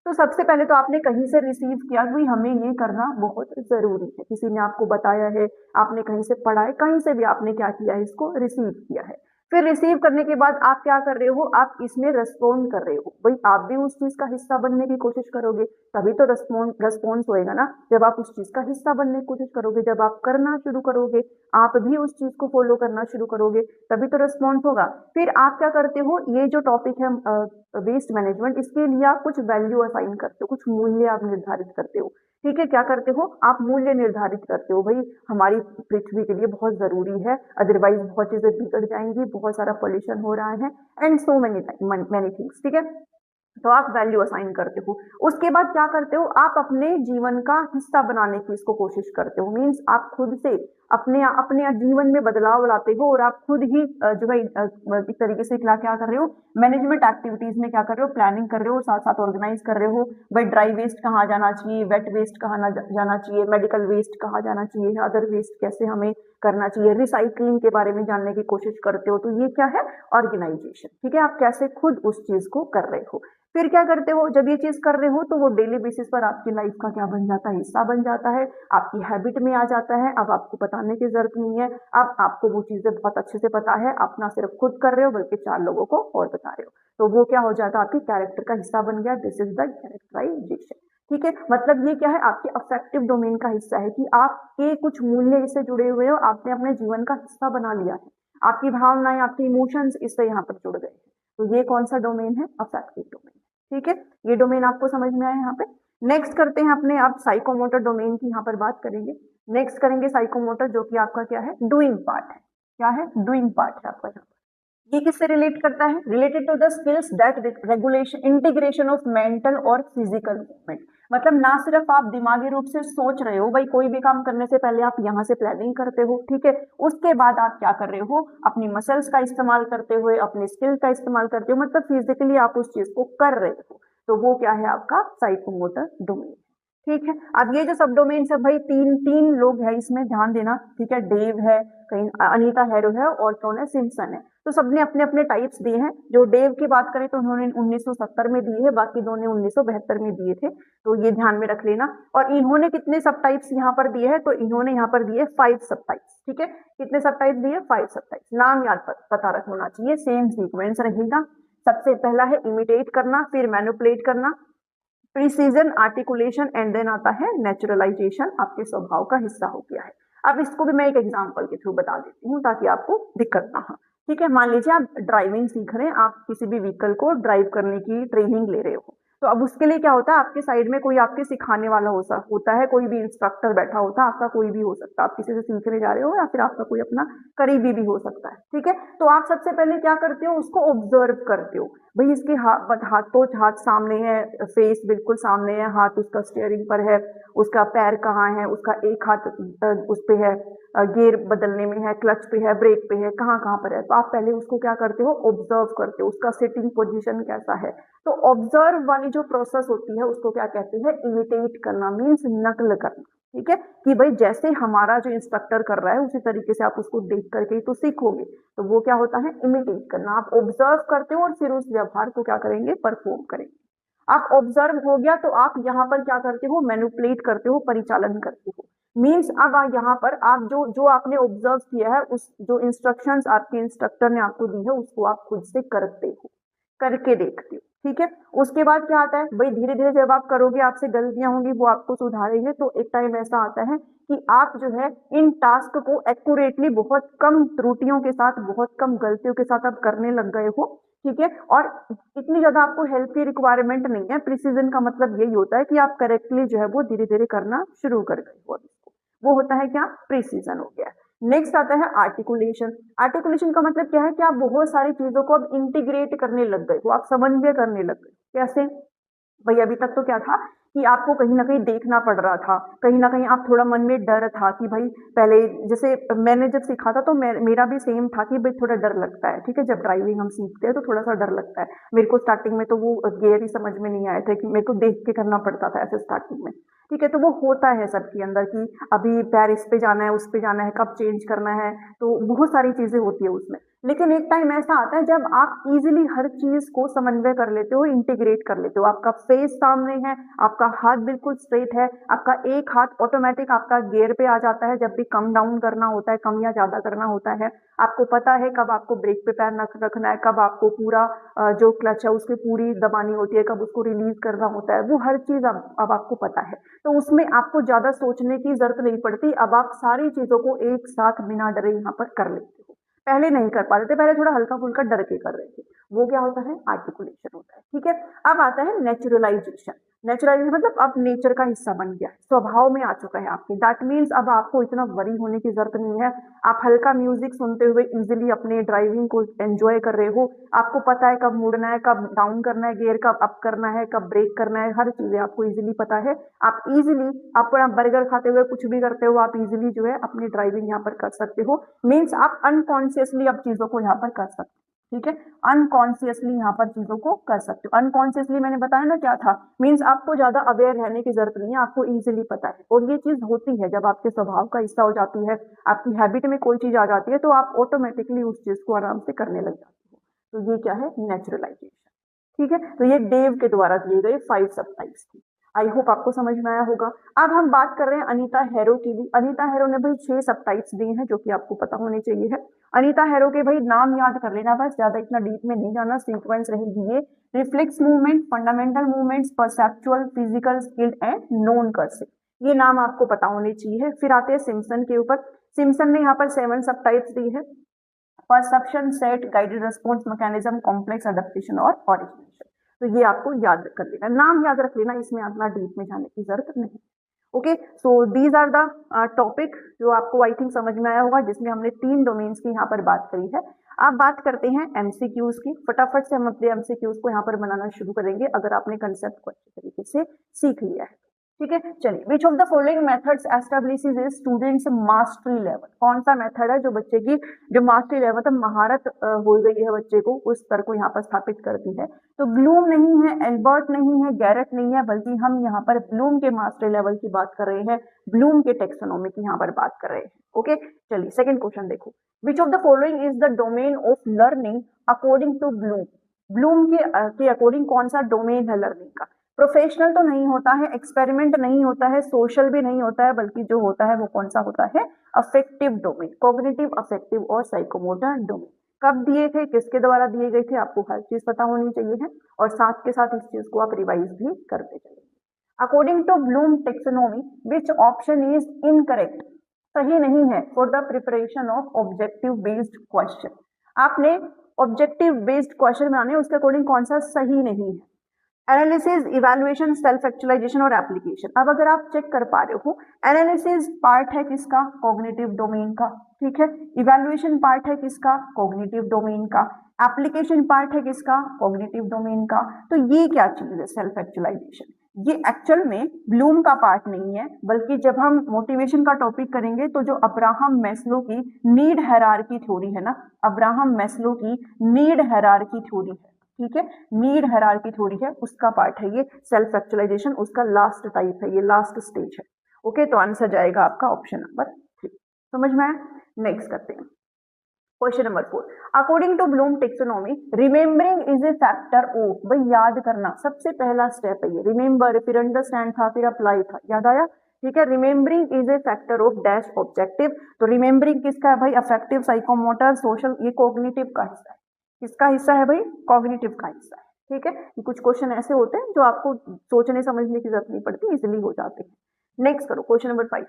तो सबसे पहले तो आपने कहीं से रिसीव किया कि हमें ये करना बहुत जरूरी है, किसी ने आपको बताया है, आपने कहीं से पढ़ा है, कहीं से भी आपने क्या किया है, इसको रिसीव किया है। फिर रिसीव करने के बाद आप क्या कर रहे हो, आप इसमें रेस्पॉन्ड कर रहे हो। भाई आप भी उस चीज का हिस्सा बनने की कोशिश करोगे, तभी तो रेस्पॉन्स होएगा ना। जब आप उस चीज का हिस्सा बनने की कोशिश करोगे, जब आप करना शुरू करोगे, आप भी उस चीज को फॉलो करना शुरू करोगे, तभी तो रेस्पॉन्स होगा। फिर आप क्या करते हो, ये जो टॉपिक है वेस्ट मैनेजमेंट, इसके लिए आप कुछ वैल्यू असाइन करते हो, कुछ मूल्य आप निर्धारित करते हो, ठीक है। क्या करते हो, आप मूल्य निर्धारित करते हो, भाई हमारी पृथ्वी के लिए बहुत जरूरी है, अदरवाइज बहुत चीजें बिगड़ जाएंगी, बहुत सारा पॉल्यूशन हो रहा है, एंड सो मेनी थिंग्स, ठीक है। तो आप वैल्यू असाइन करते हो। उसके बाद क्या करते हो, आप अपने जीवन का हिस्सा बनाने की इसको कोशिश करते हो। मीन्स आप खुद से अपने जीवन में बदलाव लाते हो, और आप खुद ही जो है एक तरीके से क्या कर रहे हो, मैनेजमेंट एक्टिविटीज में क्या कर रहे हो, प्लानिंग कर रहे हो, साथ साथ ऑर्गेनाइज कर रहे हो। भाई ड्राई वेस्ट कहाँ जाना चाहिए, वेट वेस्ट कहाँ जाना चाहिए, मेडिकल वेस्ट कहाँ जाना चाहिए, अदर वेस्ट कैसे हमें करना चाहिए, रिसाइकलिंग के बारे में जानने की कोशिश करते हो। तो ये क्या है, ऑर्गेनाइजेशन, ठीक है। आप कैसे खुद उस चीज को कर रहे हो। फिर क्या करते हो, जब ये चीज कर रहे हो तो वो डेली बेसिस पर आपकी लाइफ का क्या बन जाता है, हिस्सा बन जाता है, आपकी हैबिट में आ जाता है। अब आपको बताने की जरूरत नहीं है, अब आपको वो चीजें बहुत अच्छे से पता है। आप ना सिर्फ खुद कर रहे हो बल्कि 4 लोगों को और बता रहे हो, तो वो क्या हो जाता है, आपकी कैरेक्टर का हिस्सा बन गया। दिस इज द कैरेक्टराइजेशन, ठीक है। मतलब ये क्या है, आपके अफेक्टिव डोमेन का हिस्सा है कि आपके कुछ मूल्य इससे जुड़े हुए हो, आपने अपने जीवन का हिस्सा बना लिया है, आपकी भावनाएं, आपके इमोशंस इससे यहाँ पर जुड़ गए हैं। तो ये कौन सा डोमेन है, अफेक्टिव डोमेन, ठीक है। ये डोमेन आपको समझ में आया यहाँ पे। नेक्स्ट करते हैं अपने आप साइकोमोटर डोमेन की यहाँ पर बात करेंगे। नेक्स्ट करेंगे साइकोमोटर, जो कि आपका क्या है, डूइंग पार्ट है। क्या है, डूइंग पार्ट है आपका यहाँ पर। ये किससे रिलेट करता है, related to the skills that regulation integration of mental और फिजिकल मूवमेंट। मतलब ना सिर्फ आप दिमागी रूप से सोच रहे हो, भाई कोई भी काम करने से पहले आप यहाँ से प्लानिंग करते हो, ठीक है। उसके बाद आप क्या कर रहे हो, अपनी मसल्स का इस्तेमाल करते हुए, अपने स्किल का इस्तेमाल करते हो, मतलब फिजिकली आप उस चीज को कर रहे हो। तो वो क्या है, आपका साइकोमोटर डोमेन, ठीक है। अब ये जो सब डोमेन है भाई, तीन लोग हैं इसमें, ध्यान देना, ठीक है। डेव है, कहीं अनीता हैरो है, और कौन है, सिम्पसन है। तो सबने अपने अपने टाइप्स दिए हैं। जो डेव की बात करें तो उन्होंने 1970 में दिए है, बाकी दो ने 1972 में दिए थे, तो ये ध्यान में रख लेना। और इन्होंने कितने सब टाइप्स यहाँ पर दिए हैं, तो इन्होंने यहाँ पर दिए 5 सब टाइप्स, ठीक है। कितने सब टाइप्स दिए, 5 सब टाइप्स। नाम याद पता रखना चाहिए, सेम सीक्वेंस रहेगा। सबसे पहला है इमिटेट करना, फिर मैनिपुलेट करना, प्रिसीजन, आर्टिकुलेशन, एंड देन आता है नेचुरलाइजेशन। आपके स्वभाव का हिस्सा हो गया है। अब इसको भी मैं एक एग्जांपल के थ्रू बता देती हूँ ताकि आपको दिक्कत ना हो, ठीक है। मान लीजिए आप ड्राइविंग सीख रहे हैं, आप किसी भी व्हीकल को ड्राइव करने की ट्रेनिंग ले रहे हो। तो अब उसके लिए क्या होता है, आपके साइड में कोई आपके सिखाने वाला होता है, कोई भी इंस्ट्रक्टर बैठा होता है, आपका कोई भी हो सकता है। आप किसी से सीखने जा रहे हो या फिर आपका कोई अपना करीबी भी हो सकता है, ठीक है। तो आप सबसे पहले क्या करते हो, उसको ऑब्जर्व करते हो। भाई इसके हाथ सामने है, फेस बिल्कुल सामने है, हाथ उसका स्टीयरिंग पर है, उसका पैर कहाँ है, उसका एक हाथ उस पे है, गियर बदलने में है, क्लच पे है, ब्रेक पे है, कहाँ कहाँ पर है। तो आप पहले उसको क्या करते हो, ऑब्जर्व करते हो, उसका सिटिंग पोजीशन कैसा है। तो ऑब्जर्व वाली जो प्रोसेस होती है उसको क्या कहते हैं, इमिटेट करना, मीन्स नकल करना। ठीक है, कि भाई जैसे हमारा जो इंस्ट्रक्टर कर रहा है उसी तरीके से आप उसको देख करके ही तो सीखोगे। तो वो क्या होता है, इमिटेट करना। आप ऑब्जर्व करते हो और फिर उस व्यवहार को क्या करेंगे, परफॉर्म करेंगे। आप ऑब्जर्व हो गया तो आप यहाँ पर क्या करते हो, मैनिपुलेट करते हो, परिचालन करते हो। मीन्स अब यहाँ पर आप जो जो आपने ऑब्जर्व किया है, उस जो इंस्ट्रक्शंस आपके इंस्ट्रक्टर ने आपको दी है उसको आप खुद से करते हो, करके देखते हो। ठीक है, उसके बाद क्या आता है भाई, धीरे धीरे जब आप करोगे आपसे गलतियां होंगी, वो आपको सुधारेंगे। तो एक टाइम ऐसा आता है कि आप जो है इन टास्क को एक्यूरेटली, बहुत कम त्रुटियों के साथ, बहुत कम गलतियों के साथ आप करने लग गए हो। ठीक है, और इतनी ज्यादा आपको हेल्प की रिक्वायरमेंट नहीं है। प्रिसीजन का मतलब यही होता है कि आप करेक्टली जो है वो धीरे धीरे करना शुरू कर गए हो, वो होता है क्या, प्रिसीजन हो गया। नेक्स्ट आता है आर्टिकुलेशन। आर्टिकुलेशन का मतलब क्या है कि आप बहुत सारी चीजों को अब इंटीग्रेट करने लग गए हो, आप समन्वय करने लग गए। कैसे भाई, अभी तक तो क्या था कि आपको कहीं ना कहीं देखना पड़ रहा था, कहीं ना कहीं आप थोड़ा मन में डर था कि भाई, पहले जैसे मैंने जब सीखा था तो मेरा भी सेम था कि भाई थोड़ा डर लगता है। ठीक है, जब ड्राइविंग हम सीखते हैं तो थोड़ा सा डर लगता है। मेरे को स्टार्टिंग में तो वो गियर ही समझ में नहीं आए थे, कि मेरे को देख के करना पड़ता था ऐसे स्टार्टिंग में। ठीक है, तो वो होता है सबके अंदर कि अभी पैर इस पे जाना है, उस पे जाना है, कब चेंज करना है, तो बहुत सारी चीजें होती है उसमें। लेकिन एक टाइम ऐसा आता है जब आप इजीली हर चीज को समन्वय कर लेते हो, इंटीग्रेट कर लेते हो। आपका फेस सामने है, आपका हाथ बिल्कुल स्ट्रेट है, आपका एक हाथ ऑटोमेटिक आपका गियर पे आ जाता है जब भी कम डाउन करना होता है, कम या ज्यादा करना होता है। आपको पता है कब आपको ब्रेक पे पैर रखना है, कब आपको पूरा जो क्लच है उसकी पूरी दबानी होती है, कब उसको रिलीज करना होता है, वो हर चीज अब आपको पता है। तो उसमें आपको ज्यादा सोचने की जरूरत नहीं पड़ती। अब आप सारी चीजों को एक साथ बिना डरे यहाँ पर कर लेते हो। पहले नहीं कर पाते थे, पहले थोड़ा हल्का फुल्का डर के कर रहे थे। वो क्या होता है, आर्टिकुलेशन होता है। ठीक है, अब आता है नेचुरलाइजेशन। नेचुरलाइजेशन मतलब अब नेचर का हिस्सा बन गया है, स्वभाव में आ चुका है आपके। दैट मीन्स अब आपको इतना वरी होने की जरूरत नहीं है। आप हल्का म्यूजिक सुनते हुए इजिली अपने ड्राइविंग को एंजॉय कर रहे हो। आपको पता है कब मुड़ना है, कब डाउन करना है गियर, कब अप करना है, कब ब्रेक करना है, हर चीजें आपको इजिली पता है। आप इजिली अपना बर्गर खाते हुए कुछ भी करते हो, आप इजिली जो है अपनी ड्राइविंग यहाँ पर कर सकते हो। मीन्स आप अनकॉन्शियसली अब चीजों को यहाँ पर कर सकते हो। ठीक है, अनकॉन्शियसली यहाँ पर चीजों को कर सकते हो। अनकॉन्शियसली मैंने बताया ना क्या था, मीन्स आपको ज्यादा अवेयर रहने की जरूरत नहीं है, आपको इजीली पता है। और ये चीज होती है जब आपके स्वभाव का हिस्सा हो जाती है, आपकी हैबिट में कोई चीज आ जाती है, तो आप ऑटोमेटिकली उस चीज को आराम से करने लग जाते हो। तो ये क्या है, नेचुरलाइजेशन। ठीक है, तो ये डेव के द्वारा दिए गए 5 सब टाइप्स थी। आई होप आपको समझ में आया होगा। अब हम बात कर रहे हैं अनीता हेरो की भी। अनीता हेरो ने भाई 6 सब टाइप्स दिए हैं जो कि आपको पता होने चाहिए है। अनीता हेरो के भाई नाम याद कर लेना, बस ज्यादा इतना डीप में नहीं जाना। सीक्वेंस रहेगी ये, reflex movement, fundamental movements, perceptual, physical, skilled and non cursive. ये नाम आपको पता होने चाहिए। फिर आते हैं सिम्पसन के ऊपर। सिम्पसन ने यहाँ पर 7 सब टाइप्स दी है, perception, set, guided response mechanism, complex, adaptation और ओरिजिनेशन। तो ये आपको याद कर लेना, नाम याद रख लेना, इसमें अपना डीप में जाने की जरूरत नहीं। Okay, so these are the topic जो आपको आई थिंक समझ में आया होगा, जिसमें हमने 3 डोमेन्स की यहाँ पर बात करी है। अब बात करते हैं एमसीक्यूज की। फटाफट से हम अपने एमसीक्यूज को यहाँ पर बनाना शुरू करेंगे, अगर आपने कंसेप्ट को अच्छे तरीके से सीख लिया है। ठीक है, चलिए, विच of the following methods establishes A students mastery level. कौन सा मेथड है जो बच्चे की जो मास्टरी लेवल मतलब महारत हो गई है बच्चे को, उस स्तर को यहाँ पर स्थापित करती है। तो ब्लूम नहीं है, एल्बर्ट नहीं है, गैरेट नहीं है, बल्कि हम यहाँ पर ब्लूम के मास्टरी लेवल की बात कर रहे हैं, ब्लूम के टेक्सोनोमी की यहाँ पर बात कर रहे हैं। ओके, चलिए सेकंड क्वेश्चन देखो। Which of the following is the domain of learning according to Bloom. Bloom के अकॉर्डिंग कौन सा डोमेन है लर्निंग का। प्रोफेशनल तो नहीं होता है, एक्सपेरिमेंट नहीं होता है, सोशल भी नहीं होता है, बल्कि जो होता है वो कौन सा होता है, अफेक्टिव डोमेन, कॉग्निटिव, अफेक्टिव और साइकोमोटर डोमेन। कब दिए थे, किसके द्वारा दिए गए थे, आपको हर चीज पता होनी चाहिए है, और साथ के साथ इस चीज को आप रिवाइज भी करते चलेंगे। According to Bloom taxonomy which option is incorrect, सही नहीं है for the preparation of objective based question. आपने ऑब्जेक्टिव बेस्ड क्वेश्चन बनाने, उसके अकॉर्डिंग कौन सा सही नहीं है। एनालिसिस, इवैल्यूएशन, सेल्फ एक्चुअलाइजेशन और एप्लीकेशन। अब अगर आप चेक कर पा रहे हो, एनालिसिस पार्ट है किसका, कॉग्निटिव डोमेन का। ठीक है, इवैल्यूएशन पार्ट है किसका, कॉग्निटिव डोमेन का। एप्लीकेशन पार्ट है किसका, कॉग्निटिव डोमेन का। तो ये क्या चीज है, सेल्फ एक्चुअलाइजेशन। ये एक्चुअल में ब्लूम का पार्ट नहीं है, बल्कि जब हम मोटिवेशन का टॉपिक करेंगे तो जो अब्राहम मैस्लो की नीड हायरार्की थ्योरी है ना, अब्राहम मैस्लो की नीड हायरार्की थ्योरी है, ठीक है, नीड हायरार्की थ्योरी है, उसका पार्ट है ये सेल्फ एक्चुअलाइजेशन, उसका लास्ट टाइप है, ये लास्ट स्टेज है। ओके, तो आंसर जाएगा आपका ऑप्शन नंबर 3। समझ में आया? नेक्स्ट करते हैं question number 4। According to Bloom taxonomy remembering is a factor of, भाई याद करना सबसे पहला स्टेप है ये, रिमेम्बर, फिर अंडरस्टैंड था, फिर अप्लाई था, याद आया? ठीक है, remembering is a factor of dash objective, तो रिमेम्बरिंग किसका है भाई? अफेक्टिव, साइकोमोटर, सोशल, ये कॉग्निटिव का हिस्सा है। किसका हिस्सा है भाई? कॉग्निटिव का हिस्सा है। ठीक है, कुछ क्वेश्चन ऐसे होते हैं जो आपको सोचने समझने की जरूरत नहीं पड़ती, इजिली हो जाते हैं। नेक्स्ट करो question number 5।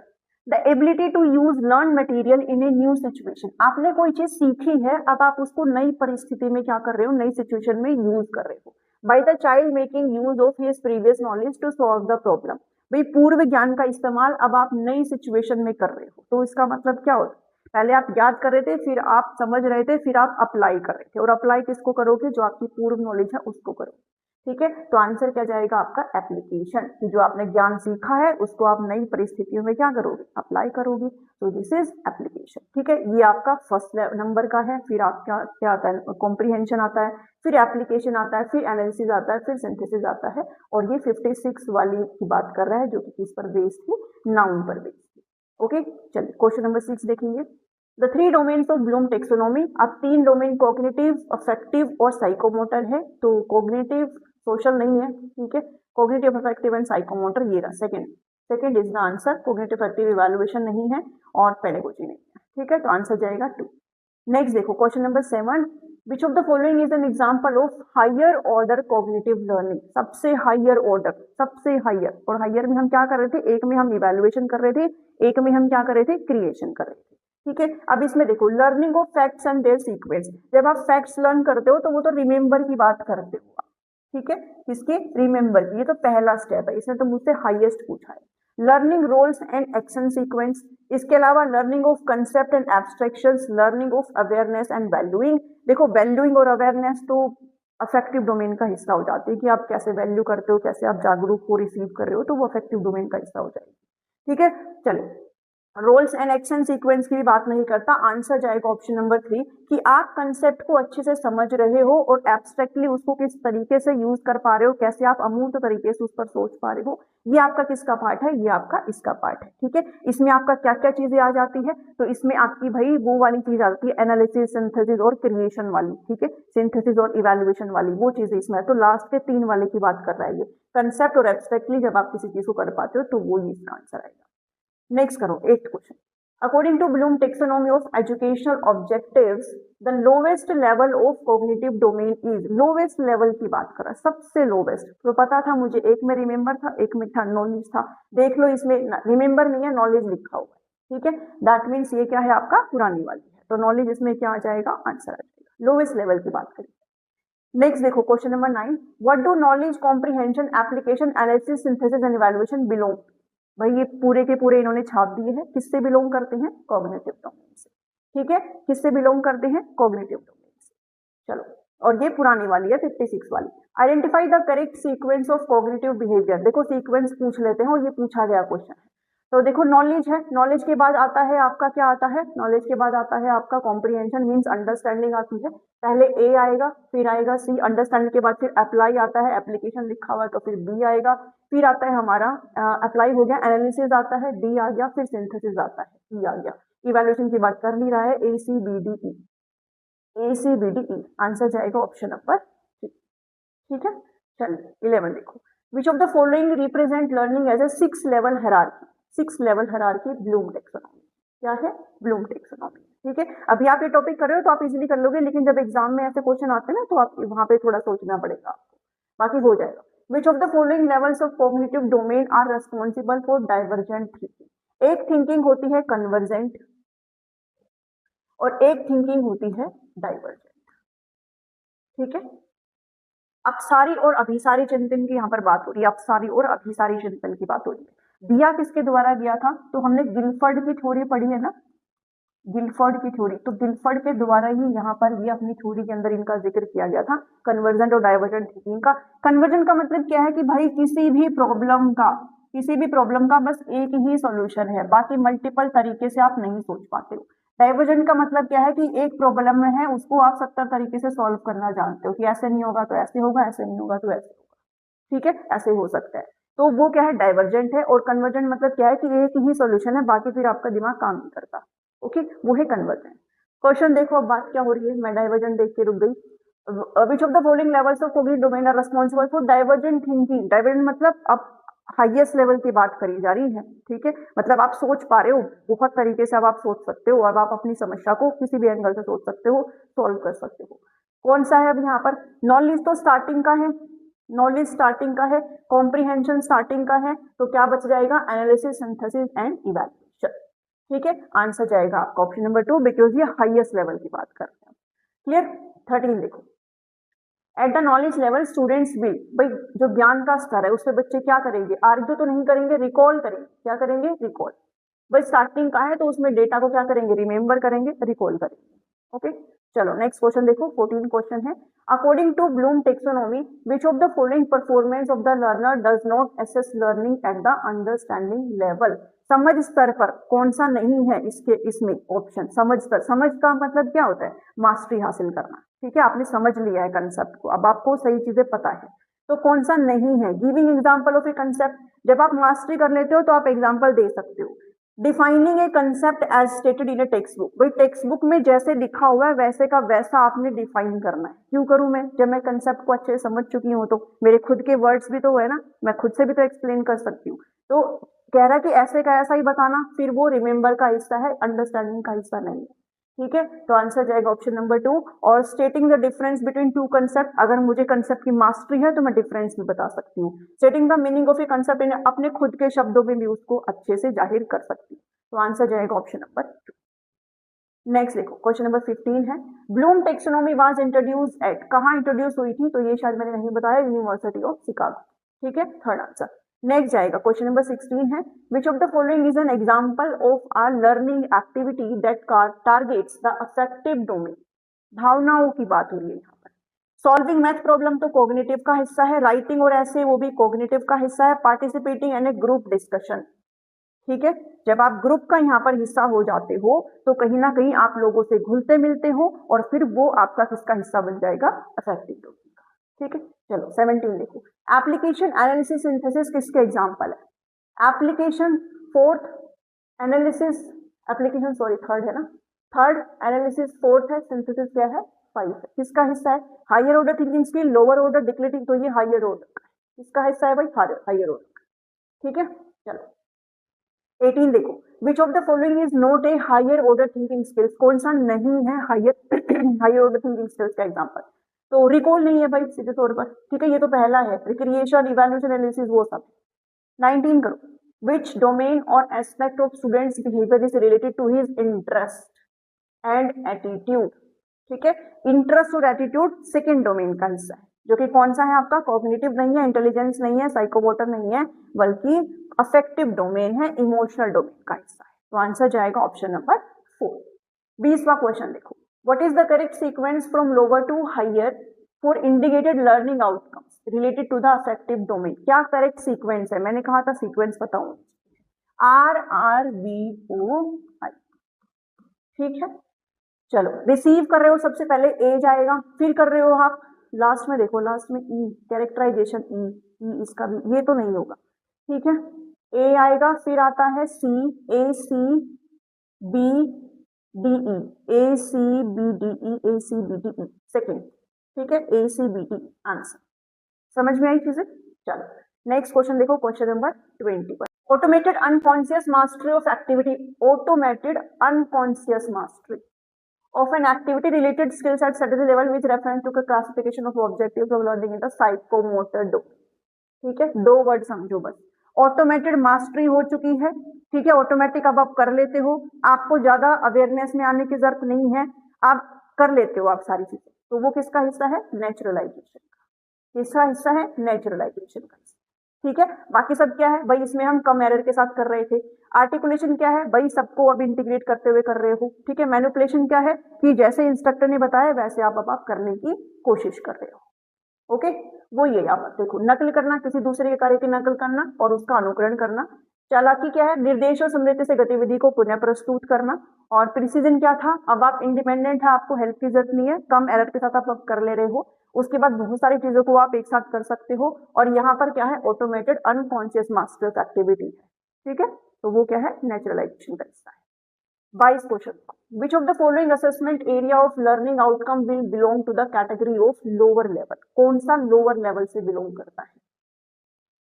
The ability to use learn material in a new situation, आपने कोई चीज सीखी है, अब आप उसको नई परिस्थिति में क्या कर रहे हो? नई सिचुएशन में यूज कर रहे हो। By the child making use of his previous knowledge to solve the problem, भाई पूर्व ज्ञान का इस्तेमाल अब आप नई सिचुएशन में कर रहे हो, तो इसका मतलब क्या होता है? पहले आप याद कर रहे थे, फिर आप समझ रहे थे, फिर आप अप्लाई कर रहे थे, और अप्लाई किसको करोगे? जो आपकी पूर्व नॉलेज है उसको करोगे। ठीक है, तो आंसर क्या जाएगा आपका? एप्लीकेशन, कि जो आपने ज्ञान सीखा है उसको आप नई परिस्थितियों में क्या करोगे? अप्लाई करोगे। तो दिस इज एप्लीकेशन। ठीक है, ये आपका फर्स्ट नंबर का है। फिर आपका क्या आता है? कॉम्प्रीहेंशन आता है, फिर एप्लीकेशन आता है, फिर एनालिसिस आता है, फिर सिंथेसिस आता है, और ये 56 वाली की बात कर रहा है, जो कि किस पर बेस्ड थी? नाउन पर बेस्ड थी। ओके, चलिए क्वेश्चन नंबर 6 देखेंगे। The 3 domains of Bloom taxonomy, अब 3 डोमेन कॉग्निटिव, अफेक्टिव और साइकोमोटर है। तो कॉग्निटिव, सोशल नहीं है, ठीक है, कॉग्निटिव, अफेक्टिव एंड साइकोमोटर, ये रहा second is the answer. Cognitive affective evaluation नहीं है और पेडागोजी नहीं है। ठीक है, तो आंसर जाएगा 2। नेक्स्ट देखो question number 7। Which of the following is an example of higher order cognitive learning, सबसे हायर ऑर्डर, सबसे हायर, और हायर में हम क्या कर रहे थे? एक में हम इवैल्यूएशन कर रहे थे, एक में हम क्या कर रहे थे? क्रिएशन कर रहे थे। ठीक है, अब इसमें देखो learning of facts and their sequence, जब आप फैक्ट्स लर्न करते हो तो वो तो रिमेंबर की बात करते हो। ठीक है, किसके? रिमेंबर की, ये तो पहला स्टेप है, इसने तो मुझसे हाईएस्ट पूछा है। Learning rules and action sequence, इसके अलावा learning of concept and abstractions, learning of awareness and valuing. देखो वैल्यूइंग और अवेयरनेस तो अफेक्टिव डोमेन का हिस्सा हो जाती है, कि आप कैसे वैल्यू करते हो, कैसे आप जागरूक हो, रिसीव कर रहे हो, तो वो अफेक्टिव डोमेन का हिस्सा हो जाएगी। ठीक है, चलिए रोल्स एंड एक्शन सीक्वेंस की भी बात नहीं करता, आंसर जाएगा ऑप्शन नंबर 3, कि आप कंसेप्ट को अच्छे से समझ रहे हो और एब्स्ट्रैक्टली उसको किस तरीके से यूज कर पा रहे हो, कैसे आप अमूर्त तरीके से उस पर सोच पा रहे हो, ये आपका किसका पार्ट है? ये आपका इसका पार्ट है। ठीक है, इसमें आपका क्या क्या चीजें आ जाती है? तो इसमें आपकी भाई वो वाली चीज आ जाती है, एनालिसिस, सिंथेसिस और क्रिएशन वाली। ठीक है, सिंथेसिस और इवैल्यूएशन वाली वो चीजें इसमें है। तो लास्ट के 3 वाले की बात कर रहा है ये, कंसेप्ट और एब्स्ट्रैक्टली जब आप किसी चीज को कर पाते हो तो वो ही इसका आंसर आएगा। नेक्स्ट करो 8th question. According to Bloom taxonomy of educational objectives the lowest level of cognitive domain is, lowest level की बात कर रहा है, सबसे लोवेस्ट। तो पता था मुझे, एक में रिमेंबर था, एक में था नॉलेज था। देख लो इसमें रिमेंबर नहीं है, नॉलेज लिखा हुआ है। ठीक है, दैट मीन्स ये क्या है आपका? पुरानी वाली है, तो नॉलेज इसमें क्या आ जाएगा? आंसर आ जाएगा। लोवेस्ट लेवल की बात करें। नेक्स्ट देखो question number 9। What do knowledge, comprehension, application, analysis, synthesis and evaluation belong, भाई ये पूरे के पूरे इन्होंने छाप दिए हैं, किससे बिलोंग करते हैं? कॉग्निटिव डोमेन से। ठीक है, किससे बिलोंग करते हैं? कॉग्निटिव डोमेन से। चलो, और ये पुरानी वाली है 56 वाली। Identify the correct sequence of cognitive behaviour, देखो सीक्वेंस पूछ लेते हैं और ये पूछा गया क्वेश्चन है। तो देखो नॉलेज है, नॉलेज के बाद आता है आपका क्या आता है? नॉलेज के बाद आता है आपका कॉम्प्रीहेंशन, मीन्स अंडरस्टैंडिंग आती है। पहले ए आएगा, फिर आएगा सी, अंडरस्टैंडिंग के बाद फिर अप्लाई आता है, एप्लीकेशन लिखा हुआ है तो फिर बी आएगा, फिर आता है हमारा अप्लाई हो गया, एनालिसिस आता है, डी आ गया, फिर सिंथेसिस आता है, ई आ गया। इवैल्यूएशन की बात कर नहीं रहा है, A C B D E, A C B D E, answer जाएगा ऑप्शन नंबर 3। ठीक है, चलिए 11 देखो। Which of the following represent learning as a 6 level hierarchy, 6 level hierarchy Bloom taxonomy, क्या है? Bloom taxonomy. ठीक है, अभी आप ये टॉपिक कर रहे हो तो आप इजीली कर लोगे, लेकिन जब एग्जाम में ऐसे क्वेश्चन आते हैं ना, तो आप वहां पे थोड़ा सोचना पड़ेगा आपको, बाकी हो जाएगा। Which of the following levels of cognitive domain are responsible for divergent thinking? एक थिंकिंग होती है कन्वर्जेंट और एक थिंकिंग होती है डाइवर्जेंट। ठीक है, अपसारी और अभिसारी चिंतन की यहाँ पर बात हो रही है, अपसारी और अभिसारी चिंतन की बात हो रही है। दिया किसके द्वारा दिया था? तो हमने गिलफर्ड की थ्योरी पढ़ी है ना, गिलफोर्ड की थ्योरी, तो गिलफोर्ड के द्वारा ही यहाँ पर ये अपनी थ्योरी के अंदर इनका जिक्र किया गया था कन्वर्जेंट और डाइवर्जेंट थिंकिंग का। कन्वर्जेंट का मतलब क्या है कि भाई किसी भी प्रॉब्लम का बस एक ही सॉल्यूशन है, बाकी मल्टीपल तरीके से आप नहीं सोच पाते हो। डाइवर्जेंट का मतलब क्या है कि एक प्रॉब्लम में है उसको आप 70 तरीके से सॉल्व करना जानते हो कि ऐसे नहीं होगा तो ऐसे होगा, ऐसे नहीं होगा तो ऐसे होगा, ठीक है, ऐसे हो सकता है। तो वो क्या है, डाइवर्जेंट है। और कन्वर्जेंट मतलब क्या है कि एक ही सॉल्यूशन है, बाकी फिर आपका दिमाग काम नहीं करता। ओके, वो है कन्वर्जेंट। क्वेश्चन देखो अब बात क्या हो रही है, मैं डाइवर्जेंट देख के रुक गई। विच of the following levels of cognitive domain are responsible for divergent thinking. Divergent मतलब अब हाईएस्ट लेवल की बात करी जा रही है, ठीक है, मतलब आप सोच पा रहे हो, बहुत तरीके से अब आप सोच सकते हो, अब आप अपनी समस्या को किसी भी एंगल से सोच सकते हो, सॉल्व कर सकते हो। कौन सा है अब यहाँ पर, नॉलेज तो स्टार्टिंग का है, नॉलेज स्टार्टिंग का है, कॉम्प्रीहेंशन स्टार्टिंग का है, तो क्या बच जाएगा, एनालिसिस, सिंथेसिस एंड इवैल्यूएशन, ठीक है। आंसर जाएगा आपका ऑप्शन नंबर 2, बिकॉज ये हाईएस्ट लेवल की बात कर रहे हैं। क्लियर। 13 देखो, at the knowledge level students will, भाई जो ज्ञान का स्तर है उससे बच्चे क्या करेंगे, आर्ग्यू तो नहीं करेंगे, रिकॉल करेंगे। क्या करेंगे, रिकॉल। भाई स्टार्टिंग का है तो उसमें डेटा को क्या करेंगे, रिमेंबर करेंगे, रिकॉल करेंगे। ओके, चलो नेक्स्ट क्वेश्चन देखो, 14 क्वेश्चन है। According to Bloom taxonomy, which of the following performance of the learner does not assess learning at the understanding level. समझ स्तर पर कौन सा नहीं है इसमें ऑप्शन, समझ स्तर। समझ का मतलब क्या होता है, मास्टरी हासिल करना, ठीक है, आपने समझ लिया है कंसेप्ट को, अब आपको सही चीजें पता है, तो कौन सा नहीं है। Giving example of A concept, जब आप मास्टरी कर लेते हो तो आप एग्जांपल दे सकते हो। Defining a concept as stated in a text book, भाई टेक्स्ट बुक में जैसे लिखा हुआ है वैसे का वैसा आपने डिफाइन करना है। क्यों करूं मैं, जब मैं कंसेप्ट को अच्छे से समझ चुकी हूं तो मेरे खुद के वर्ड्स भी तो है ना, मैं खुद से भी तो एक्सप्लेन कर सकती हूँ। तो कह रहा है कि ऐसे का ऐसा ही बताना, फिर वो रिमेंबर का हिस्सा है, अंडरस्टैंडिंग का हिस्सा नहीं है, ठीक है। तो आंसर जाएगा ऑप्शन नंबर 2। और stating the difference between two concept, अगर मुझे कंसेप्ट की मास्टरी है तो मैं डिफरेंस भी बता सकती हूँ। Stating the meaning of A concept, अपने खुद के शब्दों में भी उसको अच्छे से जाहिर कर सकती हूँ। तो आंसर जाएगा ऑप्शन नंबर 2। नेक्स्ट देखो, क्वेश्चन नंबर 15 है। Bloom taxonomy was introduce at, कहाँ इंट्रोड्यूस हुई थी, तो ये शायद मैंने नहीं बताया, यूनिवर्सिटी ऑफ शिकागो, ठीक है, थर्ड आंसर। नेक्स्ट जाएगा क्वेश्चन नंबर 16 है। Which of the following is an example of are learning activity that targets the affective domain. भावनाओं की बात हो रही है यहाँ पर। सॉल्विंग मैथ प्रॉब्लम तो कॉग्निटिव का हिस्सा है, राइटिंग और ऐसे वो भी कॉग्निटिव का हिस्सा है, participating in A group discussion, ठीक है। जब आप ग्रुप का यहाँ पर हिस्सा हो जाते हो तो कहीं ना कहीं आप लोगों से घुलते मिलते हो और फिर वो आपका किसका हिस्सा बन जाएगा, अफेक्टिव डोमेन का, ठीक है। चलो 17 देखो, एप्लीकेशन, एनालिसिस, सिंथेसिस किसके एग्जांपल है। Application 4th, analysis, application sorry 3rd है ना, 3rd, एनालिसिस 4th है, सिंथेसिस क्या है 5 है। किसका हिस्सा है, higher order thinking skill, lower order डिक्लेटिंग, तो ये हायर ऑर्डर का, किसका हिस्सा है भाई, हायर ऑर्डर का, ठीक है। चलो 18 देखो, which of the following is not a higher order thinking skills, कौन सा नहीं है हायर ऑर्डर थिंकिंग स्किल्स का एग्जांपल। तो रिकॉल नहीं है भाई सीधे तौर पर, ठीक है, ये तो पहला है, रिक्रिएशन, इवैल्यूएशन, एनालिसिस वो सब। 19 करो, which domain or aspect of students behaviour is related to his interest and attitude, ठीक है। इंटरेस्ट और एटीट्यूड सेकेंड डोमेन का हिस्सा है, जो कि कौन सा है आपका, कॉग्निटिव नहीं है, इंटेलिजेंस नहीं है, साइकोमोटर नहीं है, बल्कि अफेक्टिव डोमेन है, इमोशनल डोमेन का हिस्सा है। तो आंसर जाएगा ऑप्शन नंबर 4। 20वां क्वेश्चन देखो, what is the correct sequence from lower to higher for indicated learning outcomes related to the affective domain. क्या करेक्ट सीक्वेंस है, मैंने कहा था सीक्वेंस बताऊं, RRVOI, ठीक है। चलो रिसीव कर रहे हो सबसे पहले ए जाएगा, फिर कर रहे हो आप लास्ट में, देखो लास्ट में ई, कैरेक्टराइजेशन ई, इसका भी ये तो नहीं होगा, ठीक है। ए आएगा, फिर आता है सी, ACBDE, ACBDE सेकेंड, ठीक है, ACBDE आंसर। समझ में आई चीजें। चलो नेक्स्ट क्वेश्चन देखो, question number 20। Automated unconscious mastery of activity, automated unconscious mastery of an activity related skills at certain level which reference to the classification of objectives of learning in the psychomotor domain, ठीक है। 2 word समझो बस, automated mastery हो चुकी है, ठीक है, automatic अब आप कर लेते हो, आपको ज्यादा अवेयरनेस में आने की जरूरत नहीं है, आप कर लेते हो आप सारी चीजें। तो वो किसका हिस्सा है, नेचुरलाइजेशन का, किसका हिस्सा है, नेचुरलाइजेशन का, ठीक है। बाकी सब क्या है भाई, इसमें हम कम एरर के साथ कर रहे थे, आर्टिकुलेशन क्या है भाई, सबको अब इंटीग्रेट करते हुए कर रहे हो, ठीक है। मैनिपुलेशन क्या है कि जैसे इंस्ट्रक्टर ने बताया वैसे आप करने की कोशिश कर रहे हो, ओके। वो ये यहाँ पर देखो, नकल करना, किसी दूसरे के कार्य की नकल करना और उसका अनुकरण करना। चालाकी क्या है, निर्देश और स्मृति से गतिविधि को पुनः प्रस्तुत करना। और प्रिसीजन क्या था, अब आप इंडिपेंडेंट है, आपको हेल्प की जरूरत नहीं है, कम एरर के साथ आप अब कर ले रहे हो। उसके बाद बहुत सारी चीजों को आप एक साथ कर सकते हो। और यहाँ पर क्या है, ऑटोमेटेड अनकॉन्शियस मास्टर्स एक्टिविटी है, ठीक है। तो वो क्या है, नेचुरलाइजेशन का हिस्सा है। 22 question, which of the following assessment area of learning outcome will belong to the category of lower level, कौन सा लोअर लेवल से बिलोंग करता है।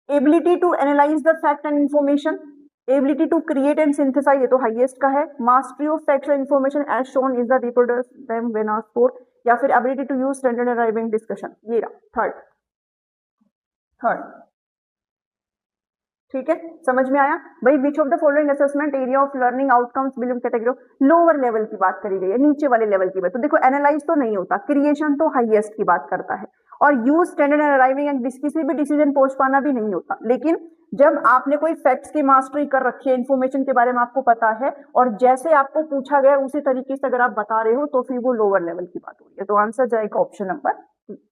Ability to analyse the fact and information, ability to create and synthesise, ये तो highest का है। Mastery of facts and information as shown is the reproduce them when asked for, या फिर ability to use standard arriving discussion, ये रहा third, ठीक है। समझ में आया भाई, विच of the following assessment area of learning outcomes belong category of lower level की बात करी गई है, नीचे वाले लेवल की बात। तो देखो एनालाइज तो नहीं होता, क्रिएशन तो हाईएस्ट की बात करता है, और use standard and arriving and किसी भी डिसीजन पहुंच पाना भी नहीं होता। लेकिन जब आपने कोई फैक्ट्स की मास्टरी कर रखी है, इन्फॉर्मेशन के बारे में आपको पता है, और जैसे आपको पूछा गया उसी तरीके से अगर आप बता रहे हो, तो फिर वो लोअर लेवल की बात हो रही है। तो आंसर जाएगा ऑप्शन नंबर सी,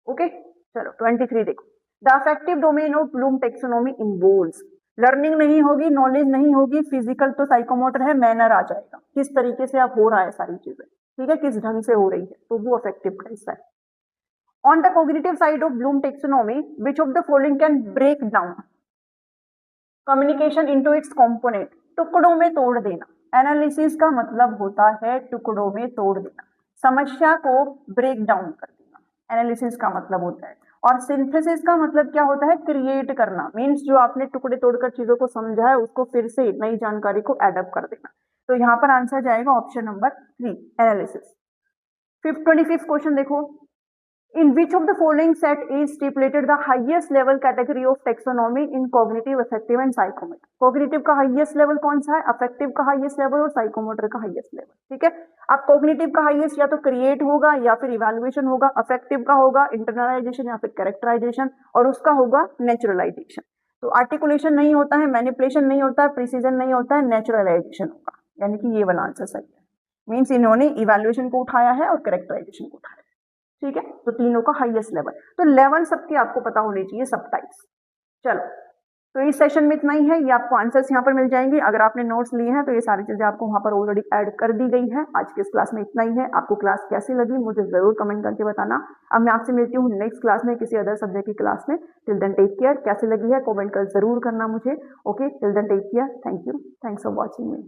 ओके। चलो 23 देखो, the affective domain of Bloom taxonomy involves, learning नहीं होगी, नॉलेज नहीं होगी, फिजिकल तो साइकोमोटर है, मैनर आ जाएगा, किस तरीके से आप हो रहा है सारी चीजें, ठीक है, किस ढंग से हो रही है, तो वो अफेक्टिव का हिस्सा है। On the cognitive side of Bloom taxonomy, which of the following can break down communication into its component, टुकड़ों में तोड़ देना। एनालिसिस का मतलब होता है टुकड़ों में तोड़ देना, समस्या को ब्रेक डाउन कर देना, एनालिसिस का मतलब होता है। और सिंथेसिस का मतलब क्या होता है, क्रिएट करना, मीन्स जो आपने टुकड़े तोड़कर चीजों को समझा है उसको फिर से नई जानकारी को एडअप कर देना। तो यहाँ पर आंसर जाएगा ऑप्शन नंबर 3, एनालिसिस। 25 क्वेश्चन देखो, in which of the following set is stipulated the highest level category of taxonomy in cognitive, affective and psychomotor। cognitive का highest level कौन सा है, affective का highest level और psychomotor का highest level, ठीक है। अब cognitive का highest या तो create होगा या फिर evaluation होगा, affective का होगा internalization या फिर characterization, और उसका होगा naturalization। तो articulation नहीं होता है, manipulation नहीं होता है, precision नहीं होता है, naturalization होगा, यानी कि ये वाला आंसर सही है। मीन्स इन्होंने evaluation को उठाया है और characterization को उठाया है, ठीक है। तो तीनों का हाईएस्ट लेवल, तो लेवल सबके आपको पता होने चाहिए, सब टाइप्स। चलो, तो इस सेशन में इतना ही है, ये आपको आंसर्स यहाँ पर मिल जाएंगे। अगर आपने नोट्स लिए हैं तो ये सारी चीजें आपको वहां पर ऑलरेडी ऐड कर दी गई है। आज की इस क्लास में इतना ही है। आपको क्लास कैसी लगी मुझे जरूर कमेंट करके बताना। अब मैं आपसे मिलती हूँ नेक्स्ट क्लास में, किसी अदर सब्जेक्ट की क्लास में। टिल देन टेक केयर, कैसी लगी है कमेंट कर जरूर करना मुझे, okay. Till then take care, thank you, thanks for watching me.